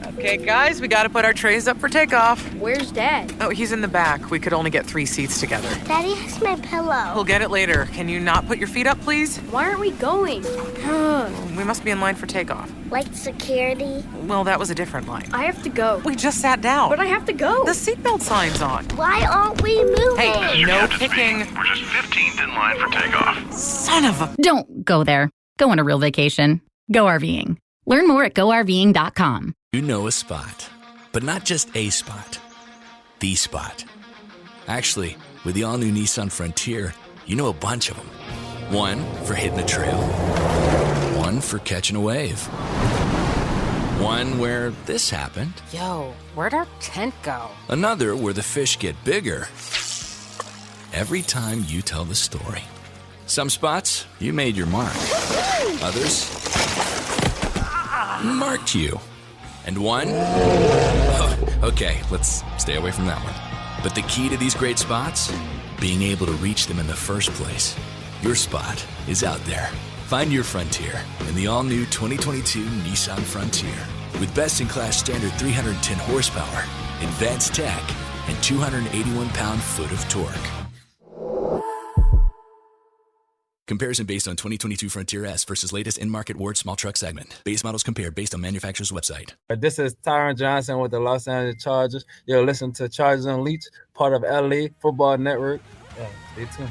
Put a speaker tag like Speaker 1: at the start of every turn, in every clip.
Speaker 1: Okay, guys, we gotta put our trays up for takeoff.
Speaker 2: Where's Dad?
Speaker 1: Oh, he's in the back. We could only get 3 seats together.
Speaker 3: Daddy has my pillow.
Speaker 1: We'll get it later. Can you not put your feet up, please?
Speaker 2: Why aren't we going?
Speaker 1: We must be in line for takeoff.
Speaker 3: Like security?
Speaker 1: Well, that was a different line.
Speaker 2: I have to go.
Speaker 1: We just sat down.
Speaker 2: But I have to go.
Speaker 1: The seatbelt sign's on.
Speaker 3: Why aren't we moving?
Speaker 1: Hey, no kicking.
Speaker 4: We're just 15th in line for takeoff.
Speaker 1: Son of a...
Speaker 5: Don't go there. Go on a real vacation. Go RVing. Learn more at GoRVing.com.
Speaker 6: You know a spot, but not just a spot. The spot. Actually, with the all-new Nissan Frontier, you know a bunch of them. One for hitting a trail. One for catching a wave. One where this happened.
Speaker 7: Yo, where'd our tent go?
Speaker 6: Another where the fish get bigger every time you tell the story. Some spots, you made your mark. Others marked you. And one? Oh, okay, let's stay away from that one. But the key to these great spots? Being able to reach them in the first place. Your spot is out there. Find your frontier in the all-new 2022 Nissan Frontier. With best-in-class standard 310 horsepower, advanced tech, and 281 pound-foot of torque. Comparison based on 2022 Frontier S versus latest in-market Ward small truck segment. Base models compared based on manufacturer's website.
Speaker 8: This is Tyron Johnson with the Los Angeles Chargers. You're listening to Chargers Unleashed, part of LA Football Network. Yeah, stay tuned.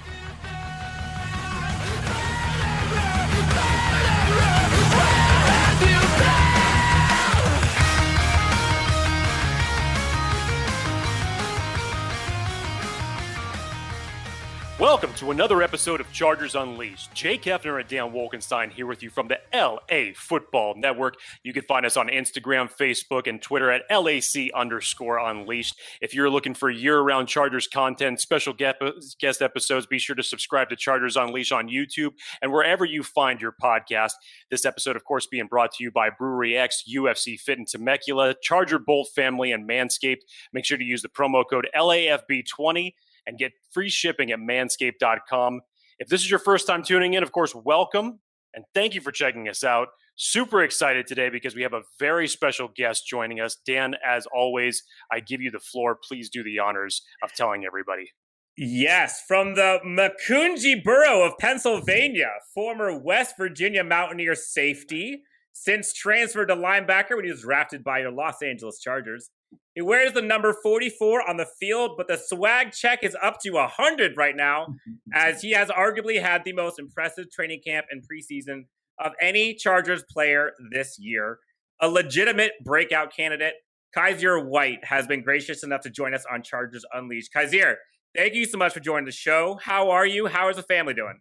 Speaker 9: Welcome to another episode of Chargers Unleashed. Jake Hefner and Dan Wolkenstein here with you from the LA Football Network. You can find us on Instagram, Facebook, and Twitter at LAC_Unleashed. If you're looking for year-round Chargers content, special guest episodes, be sure to subscribe to Chargers Unleashed on YouTube and wherever you find your podcast. This episode, of course, being brought to you by Brewery X, UFC Fit in Temecula, Charger Bolt Family, and Manscaped. Make sure to use the promo code LAFB20 and get free shipping at manscaped.com. If this is your first time tuning in, of course, welcome, and thank you for checking us out. Super excited today because we have a very special guest joining us. Dan, as always, I give you the floor. Please do the honors of telling everybody.
Speaker 10: Yes, from the Macungie Borough of Pennsylvania, former West Virginia Mountaineer safety, since transferred to linebacker when he was drafted by your Los Angeles Chargers. He wears the number 44 on the field, but the swag check is up to 100 right now, as he has arguably had the most impressive training camp and preseason of any Chargers player this year. A legitimate breakout candidate, Kyzir White, has been gracious enough to join us on Chargers Unleashed. Kyzir, thank you so much for joining the show. How are you? How is the family doing?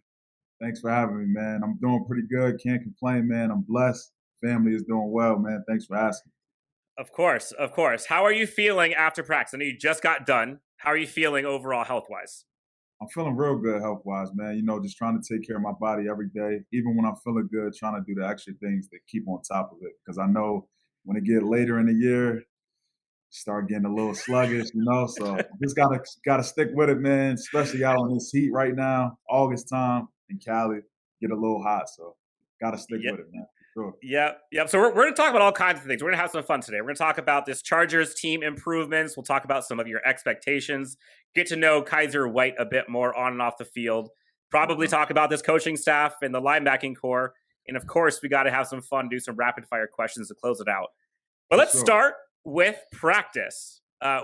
Speaker 11: Thanks for having me, man. I'm doing pretty good. Can't complain, man. I'm blessed. Family is doing well, man. Thanks for asking.
Speaker 10: Of course, of course. How are you feeling after practice? I know you just got done. How are you feeling overall health-wise?
Speaker 11: I'm feeling real good health-wise, man. You know, just trying to take care of my body every day. Even when I'm feeling good, trying to do the extra things that keep on top of it. Because I know when it get later in the year, start getting a little sluggish, you know. So just gotta stick with it, man. Especially out in this heat right now, August time in Cali, get a little hot. So gotta stick with it, man. Sure.
Speaker 10: Yep. So we're going to talk about all kinds of things. We're going to have some fun today. We're going to talk about this Chargers team improvements. We'll talk about some of your expectations, get to know Kyzir White a bit more on and off the field, probably talk about this coaching staff and the linebacking core. And of course, we got to have some fun, do some rapid fire questions to close it out. But let's start with practice.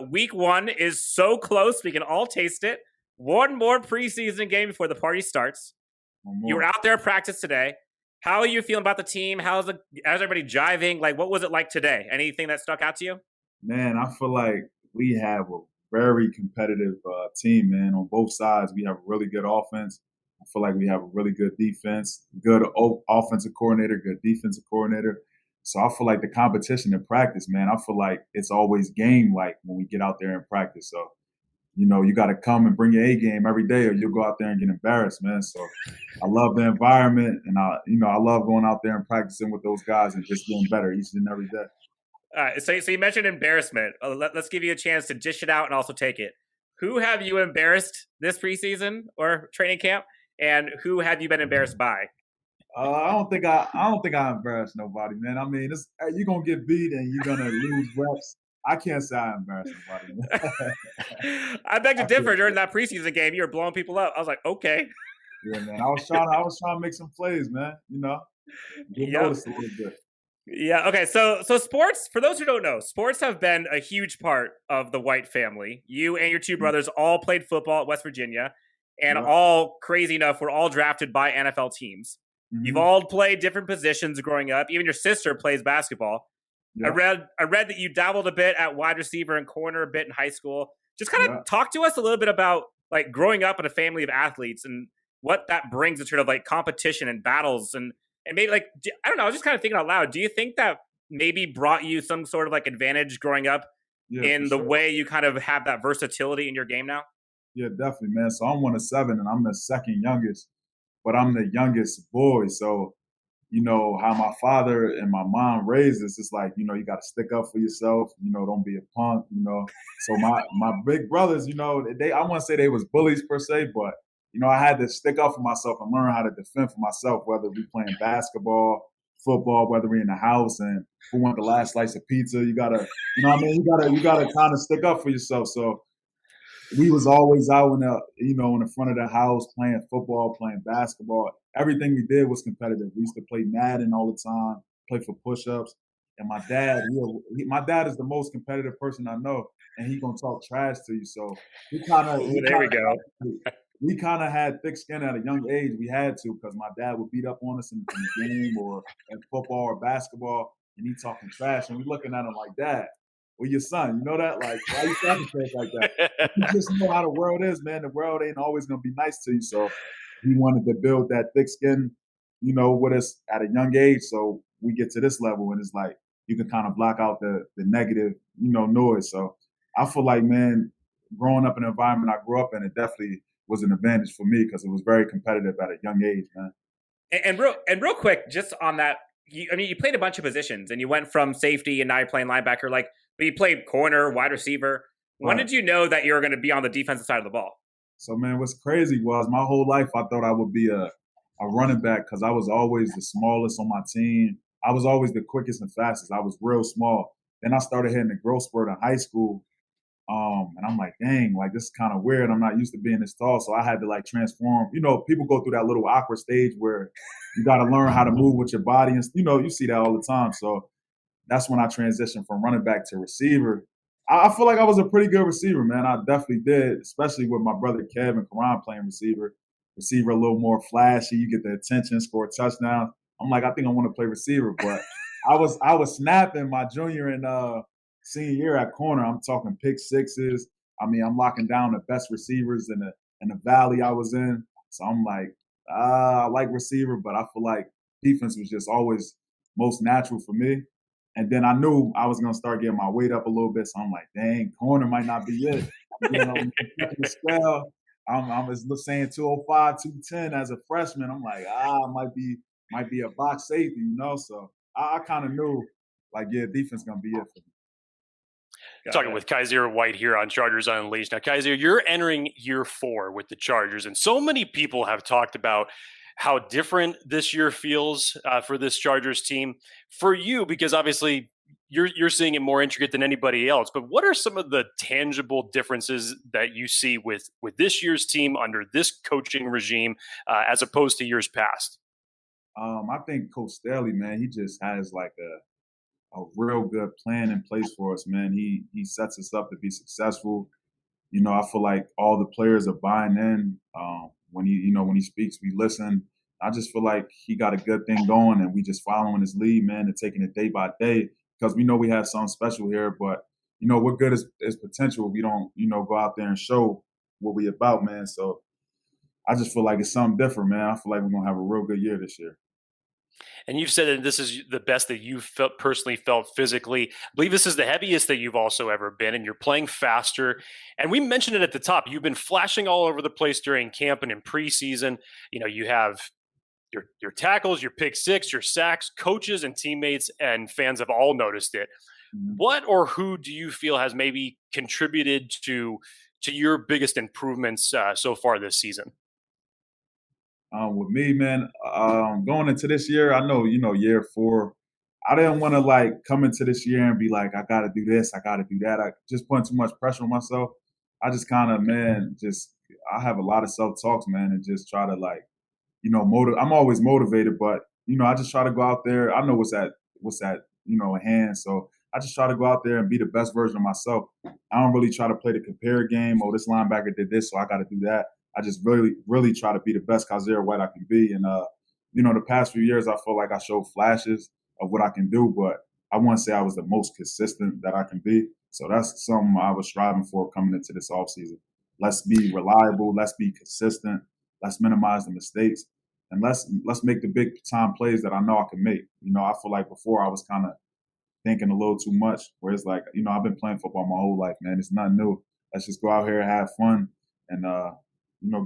Speaker 10: Week 1 is so close. We can all taste it. One more preseason game before the party starts. You were out there at practice today. How are you feeling about the team? How's everybody jiving? Like, what was it like today? Anything that stuck out to you?
Speaker 11: Man, I feel like we have a very competitive team, man. On both sides, we have a really good offense. I feel like we have a really good defense, good offensive coordinator, good defensive coordinator. So I feel like the competition in practice, man, I feel like it's always game-like when we get out there in practice. So, you know, you got to come and bring your A game every day or you'll go out there and get embarrassed, man. So I love the environment and I love going out there and practicing with those guys and just getting better each and every day.
Speaker 10: All right. So you mentioned embarrassment. Let's give you a chance to dish it out and also take it. Who have you embarrassed this preseason or training camp? And who have you been embarrassed by?
Speaker 11: I don't think I embarrassed nobody, man. I mean, you're gonna get beat and you're gonna lose reps. I can't say I embarrassed nobody, man.
Speaker 10: I beg to
Speaker 11: I
Speaker 10: differ.
Speaker 11: can't.
Speaker 10: During that preseason game, you were blowing people up. I was like, okay.
Speaker 11: Yeah, man. I was trying to make some plays, man. Get
Speaker 10: Yep.
Speaker 11: noticed a little bit.
Speaker 10: Yeah. Okay. So sports, for those who don't know, sports have been a huge part of the White family. You and your two brothers all played football at West Virginia, and
Speaker 11: Yeah.
Speaker 10: all crazy enough, were all drafted by NFL teams.
Speaker 11: Mhm.
Speaker 10: You've all played different positions growing up. Even your sister plays basketball.
Speaker 11: Yeah.
Speaker 10: I read that you dabbled a bit at wide receiver and corner a bit in high school. Just kind of
Speaker 11: Yeah.
Speaker 10: talk to us a little bit about like growing up in a family of athletes and what that brings in terms of like competition and battles and maybe like, I don't know, I was just kind of thinking out loud. Do you think that maybe brought you some sort of like advantage growing up
Speaker 11: Yeah,
Speaker 10: in
Speaker 11: for
Speaker 10: the
Speaker 11: sure.
Speaker 10: way you kind of have that versatility in your game now?
Speaker 11: Yeah, definitely, man. So I'm one of 7, and I'm the second youngest, but I'm the youngest boy. So how my father and my mom raised us. It's like, you got to stick up for yourself. Don't be a punk. So my big brothers, I wouldn't say they was bullies per se, but I had to stick up for myself and learn how to defend for myself, whether we playing basketball, football, whether we in the house, and who want the last slice of pizza. You gotta, you gotta kind of stick up for yourself. So we was always out in the front of the house playing football, playing basketball. Everything we did was competitive. We used to play Madden all the time, play for push-ups. And my dad, my dad is the most competitive person I know, and he gonna talk trash to you. So
Speaker 10: There we go.
Speaker 11: we kind of had thick skin at a young age. We had to, because my dad would beat up on us in the game or in football or basketball, and he talking trash, and we looking at him like, Dad, well, your son, you know that? Like, why you talking to us like that? You just know how the world is, man. The world ain't always gonna be nice to you. So he wanted to build that thick skin, with us at a young age. So we get to this level, and it's like you can kind of block out the negative, noise. So I feel like, man, growing up in the environment I grew up in, it definitely was an advantage for me because it was very competitive at a young age, man.
Speaker 10: And real quick, just on that, you played a bunch of positions, and you went from safety, and now you're playing linebacker. But you played corner, wide receiver. When
Speaker 11: Right.
Speaker 10: did you know that you were going to be on the defensive side of the ball?
Speaker 11: So, man, what's crazy was my whole life I thought I would be a running back because I was always the smallest on my team. I was always the quickest and fastest. I was real small. Then I started hitting the growth spurt in high school. And I'm like, dang, like this is kind of weird. I'm not used to being this tall. So I had to like transform. People go through that little awkward stage where you got to learn how to move with your body. And, you see that all the time. So that's when I transitioned from running back to receiver. I feel like I was a pretty good receiver, man. I definitely did, especially with my brother Kev and Karan playing receiver. Receiver a little more flashy. You get the attention, score touchdowns. I'm like, I think I want to play receiver. But I was snapping my junior and senior year at corner. I'm talking pick sixes. I mean, I'm locking down the best receivers in the valley I was in. So I'm like, I like receiver, but I feel like defense was just always most natural for me. And then I knew I was gonna start getting my weight up a little bit. So I'm like, dang, corner might not be it. The scale, I'm just saying 205, 210 as a freshman. I'm like, might be a box safety, So I kind of knew, like, yeah, defense gonna be it for me.
Speaker 9: Talking with Kyzir White here on Chargers Unleashed. Now, Kyzir, you're entering year 4 with the Chargers, and so many people have talked about how different this year feels for this Chargers team. For you, because obviously you're seeing it more intricate than anybody else, but what are some of the tangible differences that you see with this year's team under this coaching regime as opposed to years past?
Speaker 11: I think Coach Staley, man, he just has like a real good plan in place for us, man. He sets us up to be successful. I feel like all the players are buying in. When he speaks, we listen. I just feel like he got a good thing going, and we just following his lead, man, and taking it day by day because we know we have something special here. But we're good as potential. We don't go out there and show what we about, man. So I just feel like it's something different, man. I feel like we're gonna have a real good year this year.
Speaker 9: And you've said that this is the best that you've personally felt physically. I believe this is the heaviest that you've also ever been, and you're playing faster. And we mentioned it at the top. You've been flashing all over the place during camp and in preseason. You have your tackles, your pick six, your sacks. Coaches and teammates and fans have all noticed it.
Speaker 11: Mm-hmm.
Speaker 9: What or who do you feel has maybe contributed to your biggest improvements so far this season?
Speaker 11: With me, man, going into this year, I know, year 4, I didn't want to come into this year and be like, I got to do this, I got to do that. I just putting too much pressure on myself. I just kind of, I have a lot of self-talks, man, and just try to I'm always motivated, but, I just try to go out there. I know what's at at hand. So I just try to go out there and be the best version of myself. I don't really try to play the compare game. Oh, this linebacker did this, so I got to do that. I just really, really try to be the best Kyzir White I can be. And, the past few years, I feel like I showed flashes of what I can do, but I wouldn't say I was the most consistent that I can be. So that's something I was striving for coming into this offseason. Let's be reliable. Let's be consistent. Let's minimize the mistakes. And let's make the big time plays that I know I can make. I feel like before I was kind of thinking a little too much, where it's like, I've been playing football my whole life, man. It's nothing new. Let's just go out here and have fun and,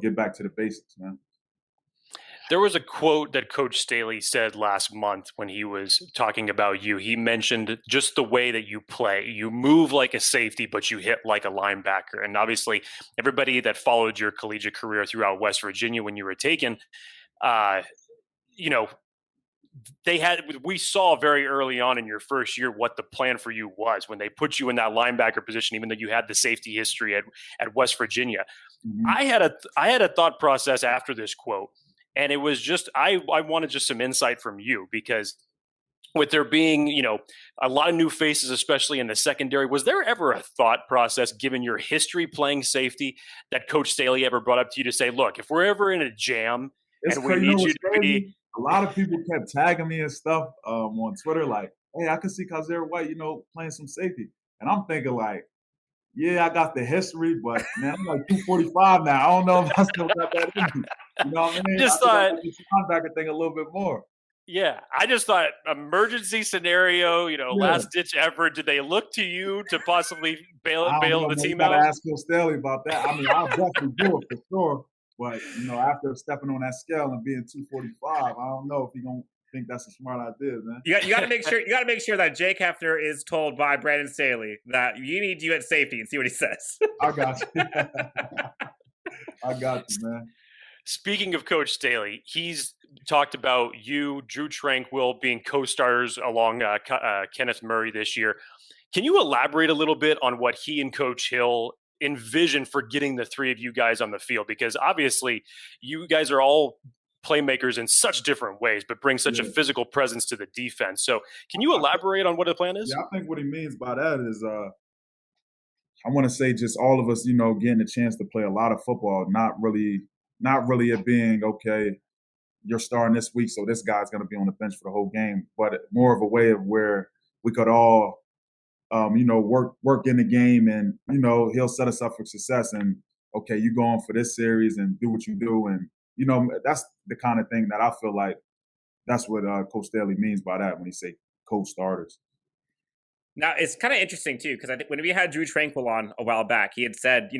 Speaker 11: get back to the basics, man.
Speaker 9: There was a quote that Coach Staley said last month when he was talking about you. He mentioned just the way that you play. You move like a safety, but you hit like a linebacker. And obviously, everybody that followed your collegiate career throughout West Virginia when you were taken, we saw very early on in your first year what the plan for you was when they put you in that linebacker position, even though you had the safety history at West Virginia. Mm-hmm. I had a thought process after this quote. And it was just, I wanted just some insight from you, because with there being, a lot of new faces, especially in the secondary, was there ever a thought process, given your history playing safety, that Coach Staley ever brought up to you to say, look, if we're ever in a jam and we need you to be...
Speaker 11: A lot of people kept tagging me and stuff on Twitter, like, hey, I can see Kyzir White, playing some safety. And I'm thinking yeah, I got the history, but man, I'm like 245 now. I don't know if I still got that in me. You know what I mean?
Speaker 9: Just thought
Speaker 11: the linebacker thing a little bit more.
Speaker 9: Yeah, I just thought emergency scenario, last ditch effort. Did they look to you to possibly bail the team out?
Speaker 11: I gotta ask Staley about that. I mean, I'll definitely do it for sure. But after stepping on that scale and being 245, I don't know if he's gonna think that's a smart idea, man.
Speaker 10: You got to make sure that Jake Hefner is told by Brandon Staley that you need you at safety and see what he says.
Speaker 11: I got you. I got you, man.
Speaker 9: Speaking of Coach Staley, he's talked about you, Drue Tranquill, being co-starters along Kenneth Murray this year. Can you elaborate a little bit on what he and Coach Hill envision for getting the three of you guys on the field? Because obviously you guys are all playmakers in such different ways, but bring such a physical presence to the defense. So can you elaborate on what the plan is?
Speaker 11: Yeah, I think what he means by that is I want to say just all of us, getting a chance to play a lot of football, not really it being, okay, you're starting this week, so this guy's going to be on the bench for the whole game, but more of a way of where we could all, work in the game, and, he'll set us up for success. And, okay, you go on for this series and do what you do. And, that's the kind of thing that I feel like that's what Coach Staley means by that when he say coach starters.
Speaker 10: Now, it's kind of interesting, too, because I think when we had Drue Tranquill on a while back, he had said,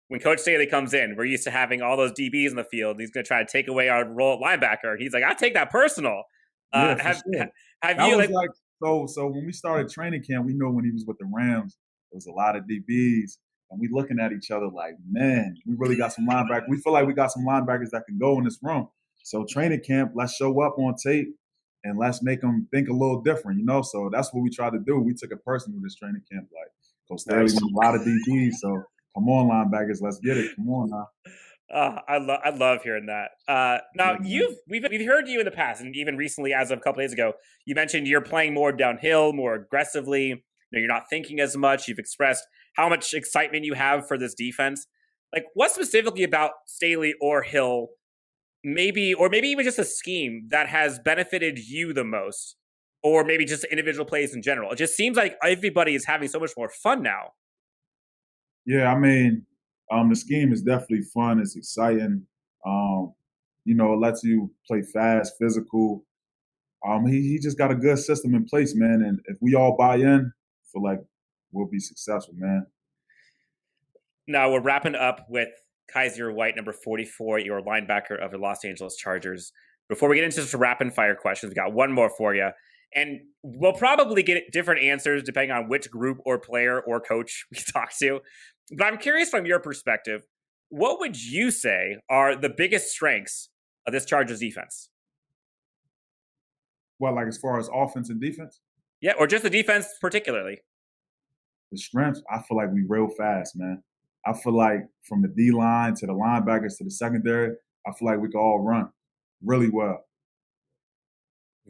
Speaker 10: when Coach Staley comes in, we're used to having all those DBs in the field. He's going to try to take away our role at linebacker. He's like, I take that personal.
Speaker 11: Have you So when we started training camp, we know when he was with the Rams, there was a lot of DBs, and we looking at each other like, man, we really got some linebackers. We feel like we got some linebackers that can go in this room. So training camp, let's show up on tape and let's make them think a little different, So that's what we tried to do. We took it personal this training camp. Like, Coach Staley needs a lot of DBs, so come on, linebackers, let's get it. Come on now.
Speaker 10: I love hearing that. Now, we've heard you in the past, and even recently, as of a couple days ago, you mentioned you're playing more downhill, more aggressively. You're not thinking as much. You've expressed how much excitement you have for this defense. Like, what specifically about Staley or Hill, maybe even just a scheme that has benefited you the most, or maybe just individual plays in general? It just seems like everybody is having so much more fun now.
Speaker 11: Yeah, I mean, the scheme is definitely fun. It's exciting. It lets you play fast, physical. He just got a good system in place, man. And if we all buy in, I feel like we'll be successful, man.
Speaker 10: Now we're wrapping up with Kyzir White, number 44, your linebacker of the Los Angeles Chargers. Before we get into some rapid fire questions, we got one more for you. And we'll probably get different answers depending on which group or player or coach we talk to. But I'm curious from your perspective, what would you say are the biggest strengths of this Chargers defense?
Speaker 11: Well, like as far as offense and defense?
Speaker 10: Yeah, or just the defense particularly.
Speaker 11: The strength, I feel like we real fast, man. I feel like from the D-line to the linebackers to the secondary, I feel like we can all run really well.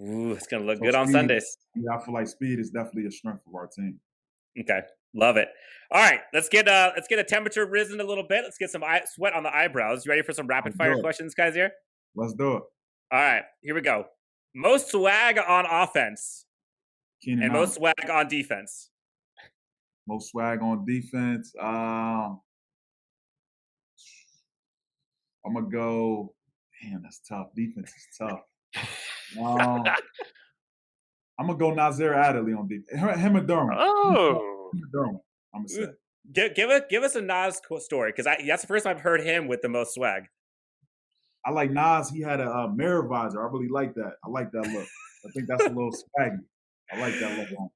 Speaker 10: Ooh, it's going to look good on Sundays.
Speaker 11: Yeah, I feel like speed is definitely a strength of our team.
Speaker 10: Okay, love it. All right, let's get a temperature risen a little bit. Let's get some sweat on the eyebrows. You ready for some rapid fire questions, Kyzir?
Speaker 11: Let's do it.
Speaker 10: All right, here we go. Most swag on offense
Speaker 11: Keenan
Speaker 10: and most swag on defense.
Speaker 11: Most swag on defense. I'm gonna go. Damn, that's tough. Defense is tough. I'm gonna go Nazir Adderley on defense. Him and Derwin.
Speaker 9: Oh,
Speaker 11: him and Derwin. I'm gonna say.
Speaker 10: Give us a Nas story because that's the first time I've heard him with the most swag.
Speaker 11: I like Nas. He had a mirror visor. I really like that. I like that look. I think that's a little swaggy. I like that look on.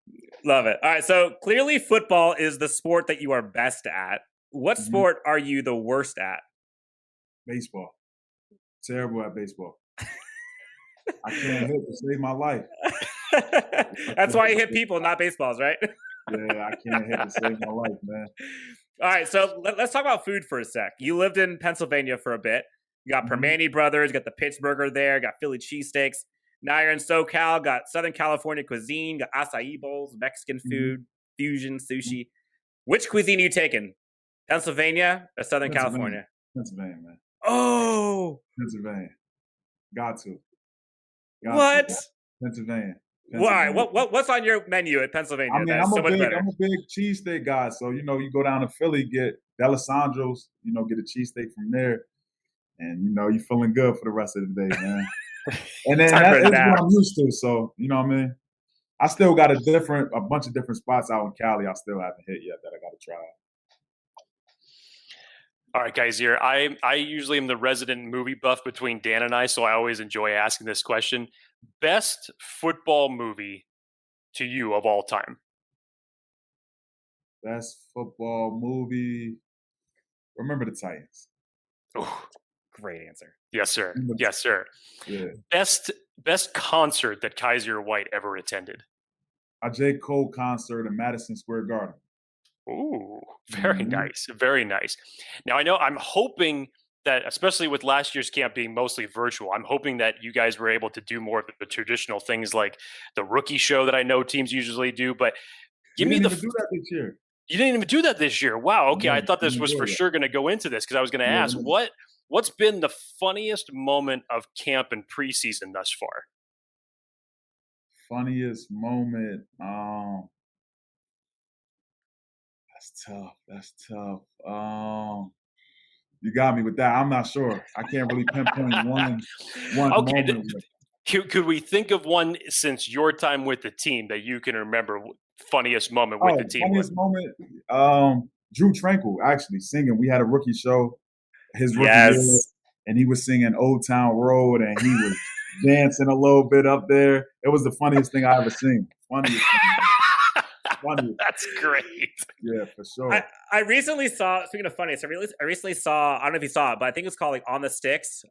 Speaker 10: Love it. All right, so clearly football is the sport that you are best at. What sport are you the worst at?
Speaker 11: Baseball. Terrible at baseball. I can't hit to save my life.
Speaker 10: That's why you hit people, not baseballs, right?
Speaker 11: Yeah, I can't hit to save my life, man.
Speaker 10: All right, so let's talk about food for a sec. You lived in Pennsylvania for a bit. You got Permane Brothers, you got the Pittsburgher there, got Philly cheesesteaks. Now you're in SoCal, got Southern California cuisine, got acai bowls, Mexican food, fusion, sushi. Which cuisine are you taking? Pennsylvania or Southern California?
Speaker 11: Pennsylvania, man.
Speaker 10: Oh!
Speaker 11: Pennsylvania. Got to.
Speaker 10: What?
Speaker 11: Pennsylvania.
Speaker 10: Why? What's on your menu at Pennsylvania?
Speaker 11: I mean, I'm a big cheesesteak guy. So, you go down to Philly, get D'Alessandro's, get a cheesesteak from there. And, you're feeling good for the rest of the day, man. And then that's what I'm used to. So, you know what I mean? I still got a bunch of different spots out in Cali I still haven't hit yet that I got to try out.
Speaker 9: All right, guys, here. I usually am the resident movie buff between Dan and I, so I always enjoy asking this question. Best football movie to you of all time?
Speaker 11: Best football movie. Remember the Titans.
Speaker 9: Oh,
Speaker 10: great answer.
Speaker 9: Yes, sir. Yes, sir.
Speaker 11: Yeah.
Speaker 9: Best concert that Kyzir White ever attended?
Speaker 11: A J. Cole concert in Madison Square Garden.
Speaker 9: Ooh, very nice. Very nice. Now, I know I'm hoping that, especially with last year's camp being mostly virtual, I'm hoping that you guys were able to do more of the traditional things like the rookie show that I know teams usually do. But give me
Speaker 11: do that this year.
Speaker 9: You didn't even do that this year. Wow. Okay. I thought this was for sure going to go into this because I was going to ask what's been the funniest moment of camp and preseason thus far?
Speaker 11: Funniest moment. That's tough. You got me with that. I'm not sure. I can't really pinpoint one moment.
Speaker 9: Could we think of one since your time with the team that you can remember? Funniest moment with the team.
Speaker 11: Funniest moment. Drue Tranquill actually singing. We had a rookie show. His rookie year, and he was singing Old Town Road, and he was dancing a little bit up there. It was the funniest thing I ever seen. Funniest thing.
Speaker 9: That's great.
Speaker 11: Yeah, for sure.
Speaker 10: I recently saw, speaking of funniest, I recently saw, I don't know if you saw it, but I think it's called like On the Sticks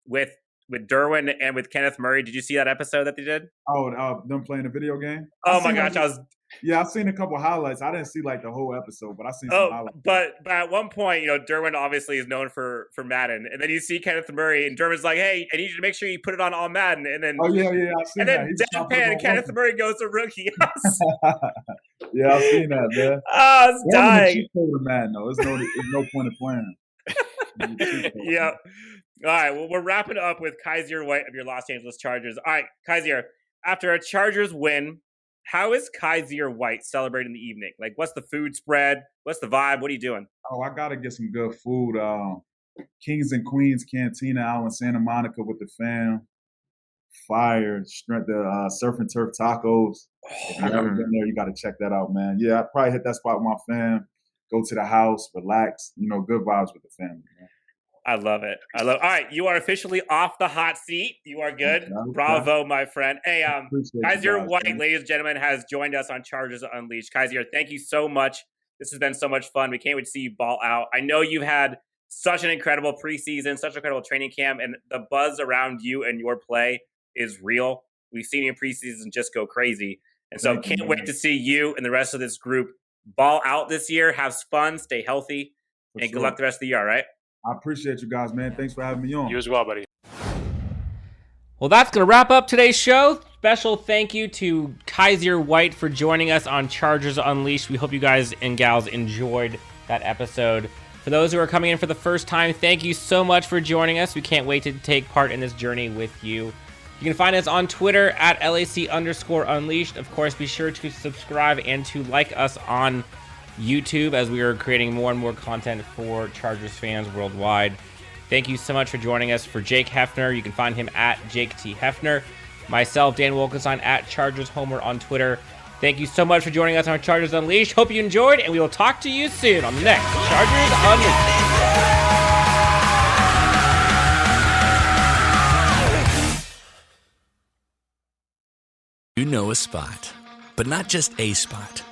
Speaker 10: with Derwin and with Kenneth Murray. Did you see that episode that they did?
Speaker 11: Oh, them playing a video game?
Speaker 10: Oh my gosh,
Speaker 11: I've seen a couple highlights. I didn't see like the whole episode, but I seen some highlights.
Speaker 10: But at one point, Derwin obviously is known for Madden, and then you see Kenneth Murray, and Derwin's like, "Hey, I need you to make sure you put it on all Madden." And then
Speaker 11: I seen that.
Speaker 10: And then deadpan, Kenneth Murray goes to rookie.
Speaker 11: Yeah, I've seen that, man.
Speaker 10: Oh, it's dying.
Speaker 11: Madden, though. There's no point of playing.
Speaker 10: Yeah. All right. Well, we're wrapping up with Kyzir White of your Los Angeles Chargers. All right, Kyzir. After a Chargers win, how is Kyzir White celebrating the evening? Like, what's the food spread? What's the vibe? What are you doing?
Speaker 11: Oh, I gotta get some good food. Kings and Queens Cantina out in Santa Monica with the fam. Fire, the surf and turf tacos. If you haven't been there, you got to check that out, man. Yeah, I'd probably hit that spot with my fam. Go to the house, relax. Good vibes with the family, man.
Speaker 10: I love it. All right, you are officially off the hot seat. You are good. Okay. Bravo, my friend. Hey, Kyzir White, ladies and gentlemen, has joined us on Chargers Unleashed. Kyzir, thank you so much. This has been so much fun. We can't wait to see you ball out. I know you've had such an incredible preseason, such an incredible training camp, and the buzz around you and your play is real. We've seen you in preseason just go crazy. And so can't wait to see you and the rest of this group ball out this year, have fun, stay healthy, and good luck the rest of the year, all right?
Speaker 11: I appreciate you guys, man. Thanks for having me on.
Speaker 9: You as well, buddy.
Speaker 2: Well, that's going to wrap up today's show. Special thank you to Kyzir White for joining us on Chargers Unleashed. We hope you guys and gals enjoyed that episode. For those who are coming in for the first time, thank you so much for joining us. We can't wait to take part in this journey with you. You can find us on Twitter at LAC_Unleashed. Of course, be sure to subscribe and to like us on YouTube as we are creating more and more content for Chargers fans worldwide. Thank you so much for joining us. For Jake Hefner, you can find him at Jake T. Hefner. Myself, Dan Wilkinson, at Chargers Homer on Twitter. Thank you so much for joining us on Chargers Unleashed. Hope you enjoyed, and we will talk to you soon on the next Chargers Unleashed.
Speaker 6: You know a spot, but not just a spot,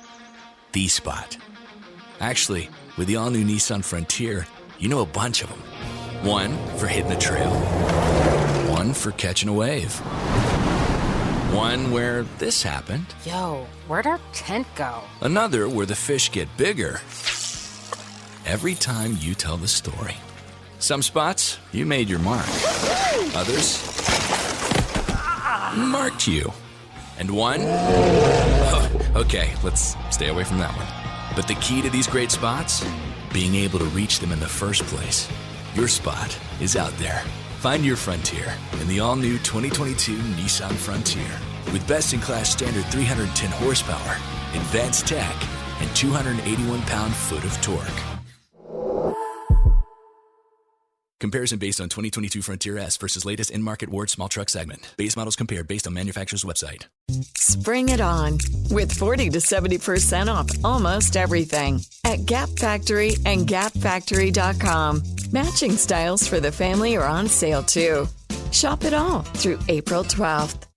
Speaker 6: the spot. Actually, with the all-new Nissan Frontier, you know a bunch of them. One for hitting a trail. One for catching a wave. One where this happened.
Speaker 7: Yo, where'd our tent go?
Speaker 6: Another where the fish get bigger every time you tell the story. Some spots, you made your mark. Others marked you. And one, okay, let's stay away from that one. But the key to these great spots? Being able to reach them in the first place. Your spot is out there. Find your frontier in the all-new 2022 Nissan Frontier. With best-in-class standard 310 horsepower, advanced tech, and 281 pound-foot of torque. Comparison based on 2022 Frontier S versus latest in-market Ward small truck segment. Base models compared based on manufacturer's website.
Speaker 12: Spring it on with 40 to 70% off almost everything at Gap Factory and GapFactory.com. Matching styles for the family are on sale too. Shop it all through April 12th.